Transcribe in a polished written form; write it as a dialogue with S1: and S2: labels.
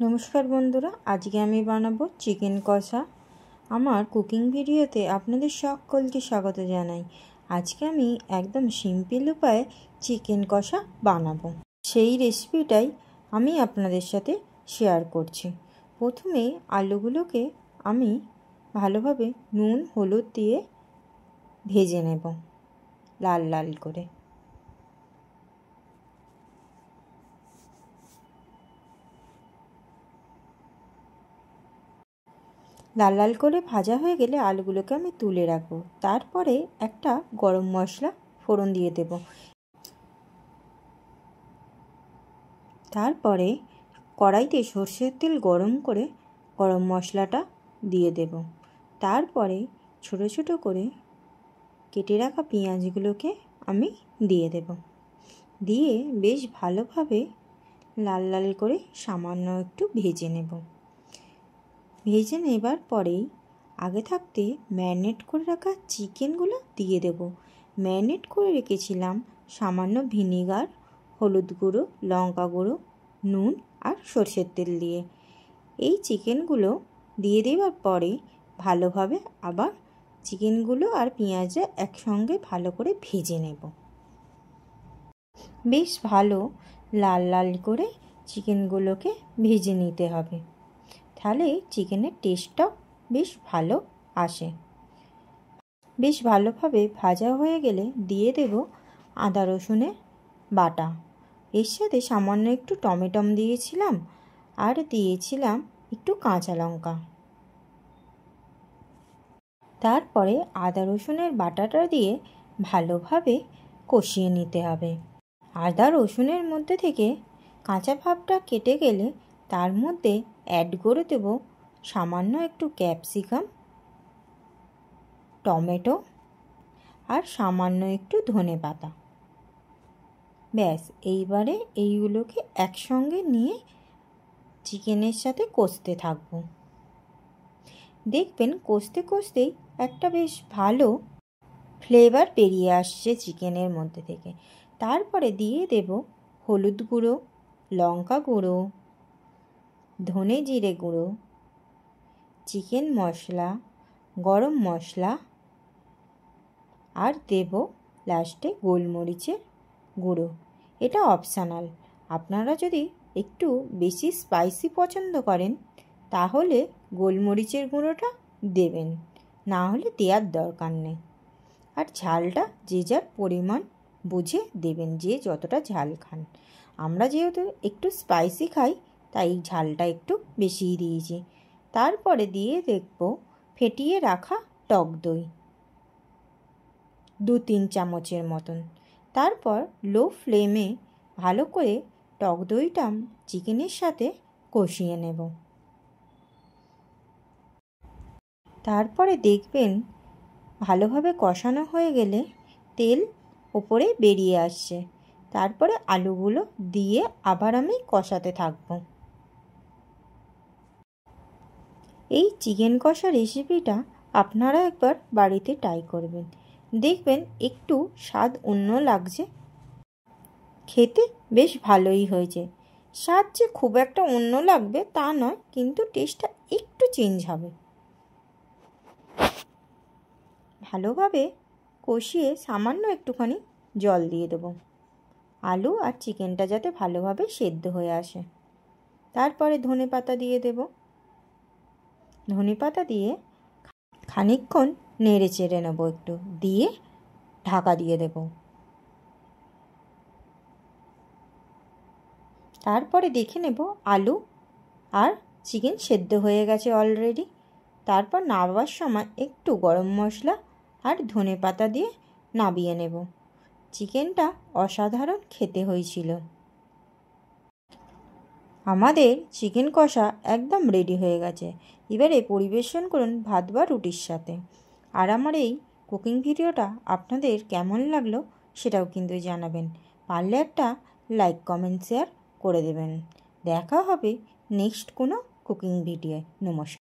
S1: নমস্কার বন্ধুরা, আজকে আমি বানাবো চিকেন কষা। আমার কুকিং ভিডিওতে আপনাদের সকলকে স্বাগত জানাই। আজকে আমি একদম সিম্পল উপায়ে চিকেন কষা বানাবো, সেই রেসিপিটাই আমি আপনাদের সাথে শেয়ার করছি। প্রথমে আলুগুলোকে আমি ভালোভাবে নুন হলুদ দিয়ে ভেজে নেব লাল লাল করে। লাল লাল করে ভাজা হয়ে গেলে আলুগুলোকে আমি তুলে রাখবো। তারপরে একটা গরম মশলা ফোড়ন দিয়ে দেব। তারপরে কড়াইতে সর্ষের তেল গরম করে গরম মশলাটা দিয়ে দেব। তারপরে ছোট ছোট করে কেটে রাখা পেঁয়াজগুলোকে আমি দিয়ে দেব। দিয়ে বেশ ভালোভাবে লাল লাল করে সামান্য একটু ভেজে নেব। ভেজে নেবার পরেই আগে থাকতে ম্যারিনেট করে রাখা চিকেনগুলো দিয়ে দেব। ম্যারিনেট করে রেখেছিলাম সামান্য ভিনিগার, হলুদ গুঁড়ো, লঙ্কা গুঁড়ো, নুন আর সরষের তেল দিয়ে। এই চিকেনগুলো দিয়ে দেওয়ার পরে ভালোভাবে আবার চিকেনগুলো আর পেঁয়াজটা একসঙ্গে ভালো করে ভেজে নেব। বেশ ভালো লাল লাল করে চিকেনগুলোকে ভেজে নিতে হবে, তাহলে চিকেনের টেস্টটাও বেশ ভালো আসে। বেশ ভালোভাবে ভাজা হয়ে গেলে দিয়ে দেব আদা রসুনের বাটা। এর সাথে সামান্য একটু টমেটো দিয়েছিলাম আর দিয়েছিলাম একটু কাঁচা লঙ্কা। তারপরে আদা রসুনের বাটাটা দিয়ে ভালোভাবে কষিয়ে নিতে হবে। আদা রসুনের মধ্যে থেকে কাঁচা ভাবটা কেটে গেলে তার মধ্যে অ্যাড করে দেব সামান্য একটু ক্যাপসিকাম, টমেটো আর সামান্য একটু ধনেপাতা। ব্যাস, এইবারে এইগুলোকে একসঙ্গে নিয়ে চিকেনের সাথে কষতে থাকবো। দেখবেন কষতে কষতেই একটা বেশ ভালো ফ্লেভার বেরিয়ে আসছে চিকেনের মধ্যে থেকে। তারপরে দিয়ে দেব হলুদ গুঁড়ো, লঙ্কা গুঁড়ো, ধনে জিরে গুঁড়ো, চিকেন মশলা, গরম মশলা আর দেব লাস্টে গোলমরিচের গুঁড়ো। এটা অপশনাল। আপনারা যদি একটু বেশি স্পাইসি পছন্দ করেন তাহলে গোলমরিচের গুঁড়োটা দেবেন, না হলে দেওয়ার দরকার নেই। আর ঝালটা যে যার পরিমাণ বুঝে দেবেন, যে যতটা ঝাল খান। আমরা যেহেতু একটু স্পাইসি খাই তাই ঝালটা একটু বেশিই দিয়েছি। তারপরে দিয়ে দেখব ফেটিয়ে রাখা টক দই 2-3 চামচের মতন। তারপর লো ফ্লেমে ভালো করে টক দইটা চিকেনের সাথে কষিয়ে নেব। তারপরে দেখবেন ভালোভাবে কষানো হয়ে গেলে তেল ওপরে বেরিয়ে আসছে। তারপরে আলুগুলো দিয়ে আবার আমি কষাতে থাকব। এই চিকেন কষা রেসিপিটা আপনারা একবার বাড়িতে ট্রাই করবেন, দেখবেন একটু স্বাদ অন্য লাগছে, খেতে বেশ ভালোই হয়েছে। স্বাদ যে খুব একটা অন্য লাগবে তা নয়, কিন্তু টেস্টটা একটু চেঞ্জ হবে। ভালোভাবে কষিয়ে সামান্য একটুখানি জল দিয়ে দেবো, আলু আর চিকেনটা যাতে ভালোভাবে সেদ্ধ হয়ে আসে। তারপরে ধনেপাতা দিয়ে দেব। ধনেপাতা দিয়ে খানিকক্ষণ নেড়ে চেড়ে নেব, একটু দিয়ে ঢাকা দিয়ে দেব। তারপরে দেখে নেব আলু আর চিকেন সেদ্ধ হয়ে গেছে অলরেডি। তারপর নামাবার সময় একটু গরম মশলা আর ধনেপাতা দিয়ে নামিয়ে নেব। চিকেনটা অসাধারণ খেতে হয়েছিল। আমাদের চিকেন কষা একদম রেডি হয়ে গেছে। এবারে পরিবেশন করুন ভাত বা রুটির সাথে। আর আমার এই কুকিং ভিডিওটা আপনাদের কেমন লাগলো সেটাও কিন্তু জানাবেন। পারলে একটা লাইক, কমেন্ট, শেয়ার করে দেবেন। দেখা হবে নেক্সট কোনো কুকিং ভিডিওয়। নমস্কার।